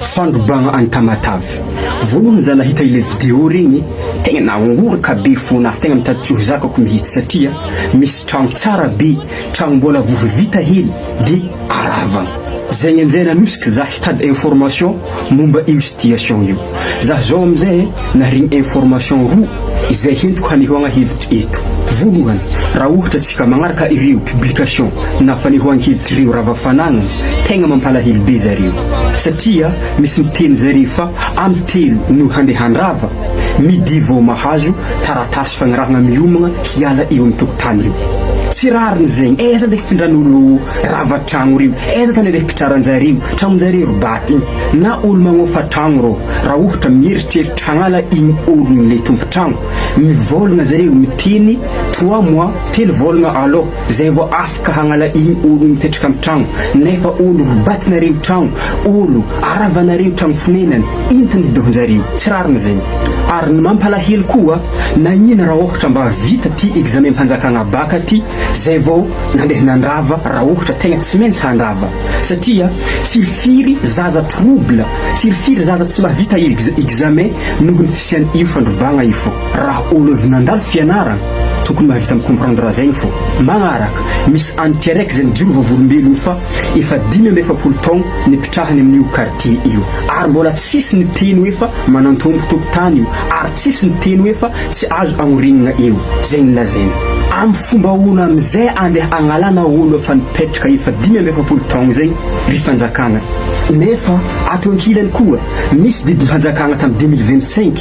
Fandrobagna Antamatavy. Voalohany za nahita ile vidéo regny tegna nangoraka be fonahy, tegna mitady tsohy zakako mihitsy satria misy tragno tsara be, tragno mbola vovo vita hely de aravagna. Zegny amizay nanosika za hitady information momba io situation io. Za zao amizay narigny information roa izay hentiko hanehoagna hevitra eto. Voalohany, raha ohatra tsika magnaraka ireo publication na fanehoagna hevitra ireo ravafanagna, tegna mampalahelo be zareo satria misy miteny zareo fa amy telo no handeha handrava midi vao mahazo taratasy fagnarahagna miomagna hiala eo amy tokotany io. Tsy rariny zegny, aiza ndraiky findran'olo rava tragno reo, aiza tany ndraiky pitraranjareo, tragnon-jareo robaty igny, na olo magnofa tragno rô. Raha ohatra mieritreritry hagnala igny olony le tompo tragno, mivolagna zareo miteny 3 mois, 3 volagna aloha zay vao afaka hagnala igny olo mipetraka amy tragno, nefa olo robatinareo tragno, olo aravanareo tragno fonenany, iny tany vidohanjareo. Tsy rariny zegny. Ary ny mampalahelo koa, nagnina raha ohatra mba vita ty examen mpanjakagna baka ty zay vao nandeha nandrava, raha ohatra tegna tsy maintsy handrava satria firifiry zaza trouble, firifiry zaza tsy mahavita examen nohon'ny fisiany io fandrobagna io fo. Raha olo avy nandalo fianarana tokony mahavita micomprendre zegny fo. Magnaraka misy anty araiky zegny joro vavolombelogno fa efa 10-20 taogno nipitrahany amin'io quartier io, ary mbola tsisy ny teny hoe fa manantombo tokotany io, ary tsisy ny teny hoe fa tsy azo agnorinana eo. Zegny lazainy amy fomba ono amizay andeha agnalana olo efa nipetraka efa 10-20 taogno zegny ry fanjakagna. Nefa ato ankilany koa misy didy mpanjakagna tamy 2025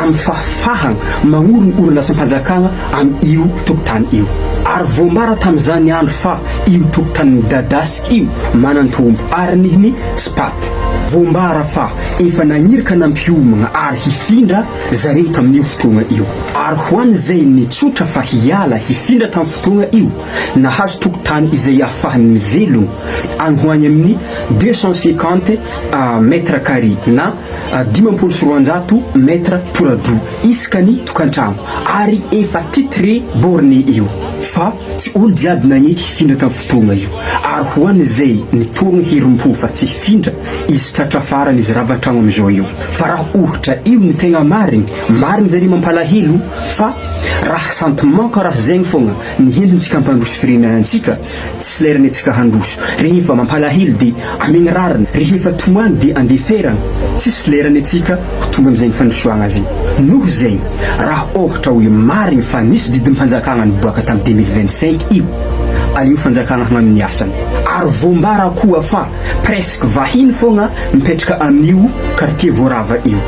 amy fahafahagna magnorony orinasa mpanjakagna amy io tokotany io. Ary voambara tamizany andro fa io tokotany midadasiky io manantombo ary nihiny spaty. Voambara fa efa nagniraka nampiomagna ary hifindra zareo tamin'io fotoagna io. Ary hoany zay nitsotra fa hiala hifindra tamin'ny fotoagna io, nahazo tokotany izay ahafahany mivelogno agny hoany amin'ny 250 mètres carrés na 500 mètres toradroa iskany tokantragno, ary efa titré borné io fa tsy olo jiaby nagneky hifindra tamin'ny fotoagna io. Ary hoany zay nitogna herim-po fa tsy hifindra izy tratra farany izy ravatragno amizao io. Fa raha ohatra io ny tegna marigny zareo mampalahelo fa raha sentiment ka raha zegny fogna nihentintsika ampandroso firenantsika, tsy lerany atsika handroso. Rehefa mampalahelo de amigny rariny, rehefa tomany de andeferagna, tsisy lerany atsika ho tonga amizegny fandrosoagna zegny. Noho zegny raha ohatra hoe marigny fa nisy didy mpanjakagna niboaka tamy 2025 io, aleo fanjakagna hagnamin'ny asany. Ary voambara koa fa presque vahiny fogna mipetraka amin'io quartier voarava io.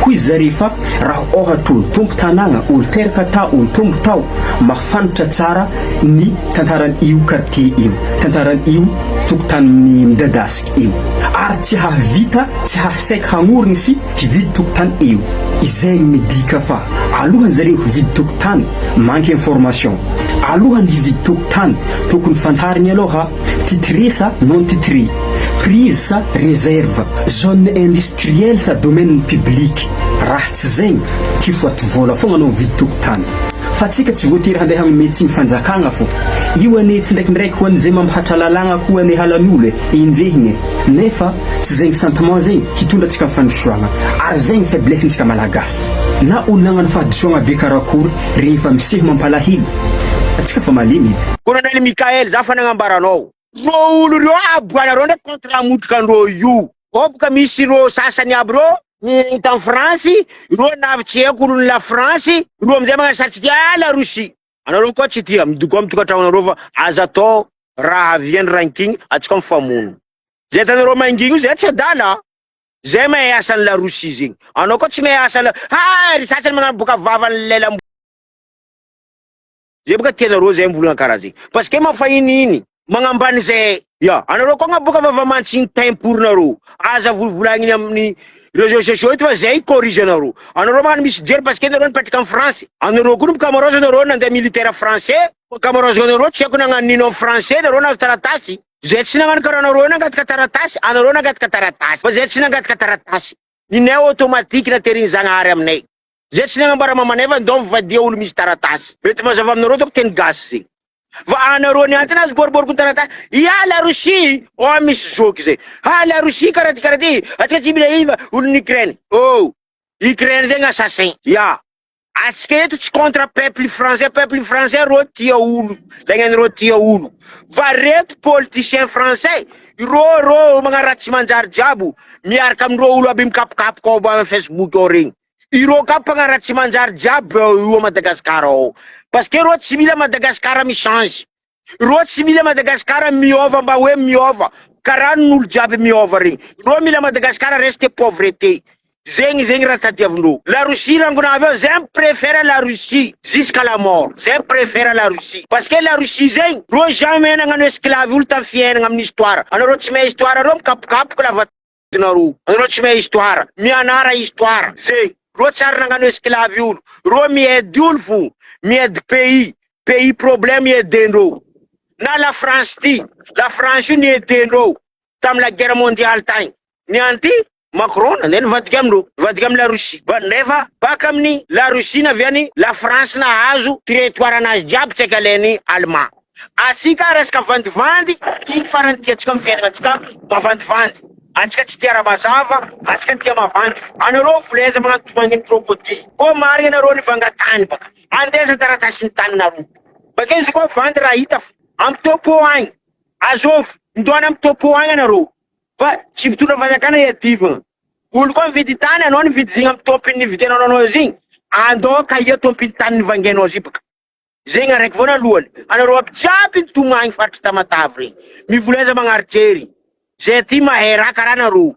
Hoy zareo fa raha ohatra olo tompo tanagna, olo teraka tao, olo tombo tao, mafantatra tsara ny tantaran'io quartier io, tantaran'io tokotany midadasiky io, ary tsy hahavita, tsy hahasaika hagnorigny sy hividy tokotany io. Izay midika fa alohany zareo hividy tokotany manque information, alohany hividy tokotany tokony fantarigny aloha titré sa non titré, prise sa réserve, zone industrielle sa domaine public. Raha tsy zegny kifoaty vola fogna anao mividy tokotany. Fa tsika tsy voatery handeha amin'ny médecine fanjakagna fo. Io ane tsy ndraikindraiky ho an'izay mampahatra lalagna koa ane halan'olo injehigny, nefa tsy zegny sentiment zegny hitondra antsika fandrosoagna, ary zegny faiblesse-ntsika malagasy. Na olo nagnano fahadisoagna be karakory rehefa miseho mampalahelo, atsika fa malemy. Colonel Mikael, za fanagnambaranao ro olo reo aboanareo ndraiky contre motrikandreo io. Boka misy ro sasany aby reo tamy France, ro navitsy eko olo la France, ro amizay magnasatriky la Russie. Anareo koa tsy tia midoko amy tokantragnonareo fa aza atao raha viany ranking atsika mifamono. Zay tanareo maingigny zay tsy adala. Zay mahay asan'ny la Russie zegny. Anao koa tsy mahay asan'ny ry sasany magnaboka vavany lela. Zay boka tianareo zay mivolagna karaha zegny. Parce que mafahininy magnambany zay. Ya, anareo koa ngaboka vavamantsiny temporinareo. Aza volagny amin'ny réseaux sociaux fa zay corrige anareo. Anareo magnano misy jery parce que anareo nipetraka amy France. Anareo koa camarade anareo nandeha militaire français. Camarade anareo tsy haiko nagnano nino amy français, anareo nahazo taratasy. Zay tsy nagnano karaha anareo nangataka taratasy, anareo nangataka taratasy. Fa zay tsy nangataka taratasy. Ninay automatique nateriny zagnahary aminay. Zay tsy nagnambara mamanay fa ndao mivadia olo misy taratasy. Mety mazava aminareo toko teny gasy zegny. Va anareo ni antinazy boribory kontarata. Ya la Russie, oh misy zoky zay. Ah la Russie karaty. Atsika tsy mila iva olo ny Ukraine. Oh, Ukraine zay assassin. Ya. Atsika eto tsy contre peuple français ro tia olo. Lagnany tia olo. Va reto politicien français, ro magnaratsy manjary jiabo, miaraka amindro olo aby mikapokapoko ao amin'ny Facebook ao regny. Iro ka pagnaratsy manjary jiaby io Madagascar ao. Parce que ro tsy mila Madagascar mi-change. Ro tsy mila Madagascar miova mba hoe miova. Karaha n'olo jiaby miova regny. Ro mila Madagascar reste pauvreté. Zegny raha tadiavindreo. La Russie rangonavy eo, je préfère la Russie jusqu'à la mort. Je préfère la Russie. Parce que la Russie zegny, ro jamais nagnano esclave olo tam fiainagna amin'ny histoire. Anareo tsy mahay histoire ro mikapokapoko la vatinareo. Anareo tsy mahay histoire, mianara histoire. Zegny, ro tsara nagnano esclave olo. Ro miaide olo fo, miaide pays problème miaidendreo. Na la France ty, la France io niaidendreo tam la guerre mondiale tagny. Nianty Macron nandeha nivadika amindreo, nivadika amin'ny la Russie. Nefa baka amin'ny la Russie naviany la France nahazo territoire anazy jiaby tsy haika alainy Allemand. Atsika resaka vandivandy, iny farany tiatsika amin'ny fiainatsika mavandivandy. Atsika tsy tia raha mazava, atsika tia mavandy. Anareo voleza magnano magnino crocodile. Ko marigny anareo nivangatany baka. Andesa taratasy ny taninareo. Bakeo izy koa vandy raha hita amin'ny topo agny. Azovy, ndoana amin'ny topo agny anareo. Fa tsy mitondra vazakana iadivagna. Olo koa mividy tany, anao nividy zigny amin'ny tompiny nividianao anao zigny. Andao ka ia tompiny tany nivangianao zy baka. Zegny araiky vao nalohany. Anareo aby jiaby nitomagny faritry Tamatavy regny. Mivoleza magnarijery. Zay ty mahay raha karaha nareo.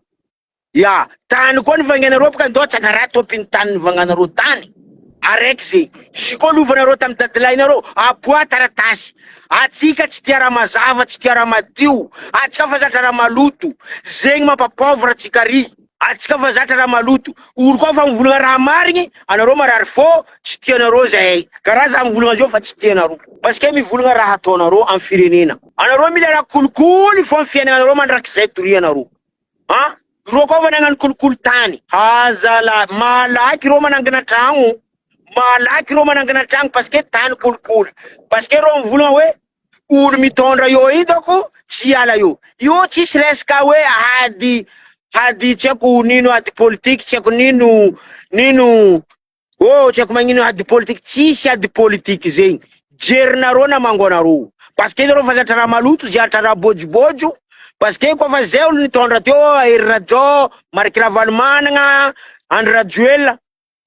Ya, tany koa nivangianareo baka andao tsaka raha tompiny tany nivanganareo tany. Araiky zay. Si koa lovanareo tamin'ny dadilahinareo, aboa taratasy. Atsika tsy tia raha mazava, tsy tia raha madio. Atsika fa zatra raha maloto. Zegny mampapaovra atsika ry. Atsika fa zatra raha maloto. Olo koa fa mivolagna raha marigny, anareo marary fô, tsy tianareo zay. Karaha za mivolagna zao fa tsy tianareo. Parce que mivolagna raha ataonareo amin'ny firenena. Anareo mila raha kolikoly fô amin'ny fiainanareo mandrakizay torianareo. Ha? Ro koa fa nagnano kolikoly tany. Hazala, malaky ro manangana tragno. Malaky ro manangana tragno parce que tany kolikoly. Parce que ro mivolagna hoe olo mitondra io hitako tsy ala io. Io tsisy resaka hoe hady tsy haiko nino ady politique, tsy haiko nino tsy haiko magnino ady politique, tsisy ady politique zegny. Jerinareo na mangonareo. Parce que reo fa zatra raha maloto, zatra raha bojobojo. Parce que koa fa zay olo nitondra teo, Hery Radio, Mariky Ravalomanagna, Andry Rajoelina.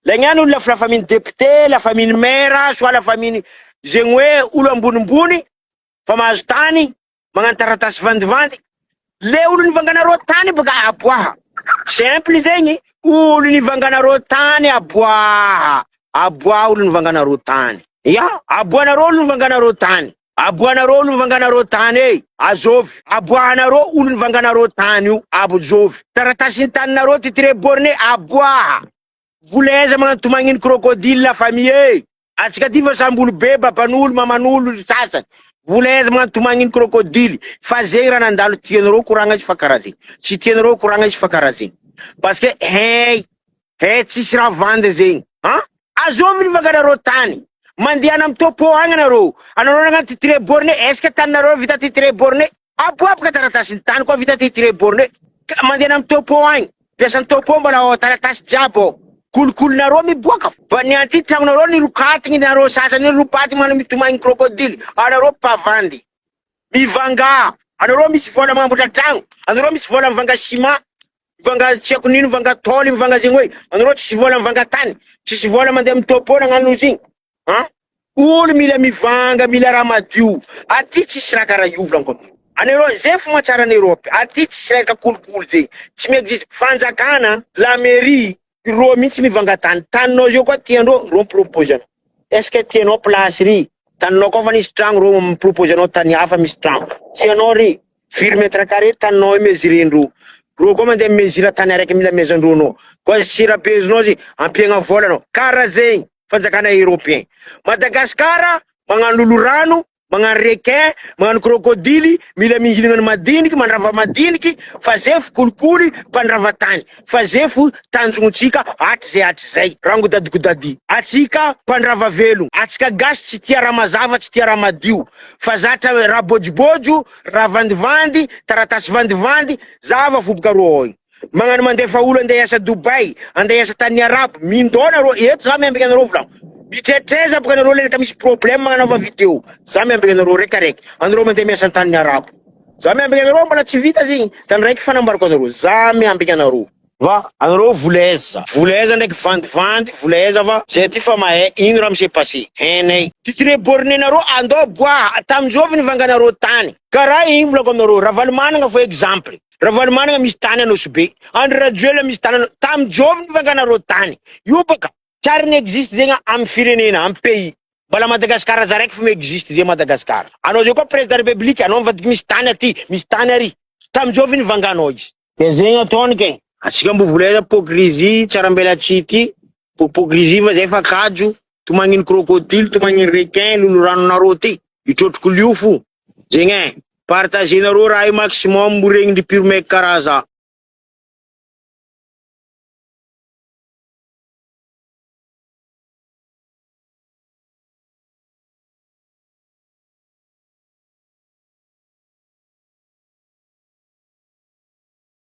Lagnano olo la famille député, la famille maire, soit la famille zegny hoe olo ambonimbony fa mahazo tany, magnano taratasy vandivandy. Le olo nivanganareo tany baka aboaha. Simple zegny, olo nivanganareo tany aboaha. Aboaha olo nivanganareo tany. Ya, aboanareo olo nivanganareo tany. Aboanareo olo nivanganareo tany azovy. Aboahanareo olo nivanganareo tany io, abozovy. Taratasy ny taninareo titre borné aboaha. Voleza magnano magnino crocodile la famille. Atsika ty fa samby olo be, baban'olo, maman'olo sasany. Voleza magnano magnino crocodile. Fa zegny raha nandalo tianareo koragna izy fa karaha zegny. Tsy tianareo koragna izy fa karaha zegny. Parce que hey tsisy raha vandy zegny. Ha? Azovy nivanganareo tany. Mandiana amin'ny topo agny anareo. Anareo nagnano titre borné, est-ce que taninareo vita titre borné? Aboabaka taratasy ny tany koa vita titre borné. Mandiana amin'ny topo agny. Piasan'ny topo mbola taratasy jiaby ao. Kolikolinareo miboaka. Fa nianty tragnonareo nirokatigny nareo sasany niropatigny mana mitomagny crocodile. Anareo pavandy. Mivanga. Anareo misy vola magnamboatra tragno. Anareo misy vola mivanga ciment. Mivanga tsy haiko nino, mivanga tôly, mivanga zegny hoe. Anareo tsisy vola mivanga tany. Tsisy vola mandeha amin'ny topo nagnano zigny. Ha? Olo mila mivanga, mila raha madio. Aty tsisy raha karaha io volaniko. Anareo zay fomba tsara ny Europe. Aty tsisy raha kolikoly zegny. Tsy miexiste fanjakana, la mairie. Ro mihitsy mivanga tany. Taninao zio koa tianao, ro mipropose anao. Est-ce que tianao place ry? Taninao koa fa nisy tragno, ro mipropose anao tany hafa misy tragno. Tianao ry? Firy mètre carré taninao mesurendreo. Ro koa mandeha mesure tany araiky mila mezandronao. Koa sirabezonao zy, ampiagna volanao. Karaha zegny fanjakana européen. Madagascar, magnano olo rano, magnano requin, magnano crocodile, mila mihinana madiniky, mandrava madiniky, fa zay fo kolikoly mpandrava tany, fa zay fo tanjontsika hatry zay rangodadikodady. Atsika mpandrava velogno, atsika gasy tsy tia raha mazava, tsy tia raha madio, fa zatra raha bojobojo, raha vandivandy, taratasy vandivandy, zava voboka roa io. Magnano mandefa olo andeha hiasa Dubai, andeha hiasa tany Arabo, mindona ro eto za miambika anareo volagno. Mitretreza boka anareo le misy problème magnanova vidéo. Za miambika anareo rekaraiky. Anareo mandeha miasa tany Arabo. Za miambika anareo mbola tsy vita zigny. Tany raiky fanambarako anareo. Za miambika anareo. Va anareo voleza. Voleza ndraiky vandivandy, voleza va. Zay ty fa mahay ino raha m'sait passé. Henay. Titire borné anareo andao bois tamjovy nivanganareo tany. Karaha igny volako anareo. Ravalomanana fo exemple. Ravalomanana misy tany Anosibe. Andry Rajoela misy tany tamjovy nivanganareo tany. Io baka tsary n'existe zegny amin'ny firenena, amin'ny pays. Mbola Madagascar za raiky fo existe zay Madagascar. Anao zay koa président république, anao mivadiky misy tany aty, misy tany ary. Tamjovy nivanganao izy. Ke zegny ataony ke. Atsika mbo voleza hypocrisie, tsara mbela tsity. Hypocrisie va zay fa kajo, to magnino crocodile, to magnino requin, lolo ranonareo ty. Itrotroko lio fo. Zegny partagenareo raha io maximum regny ndipiro maiky karaza.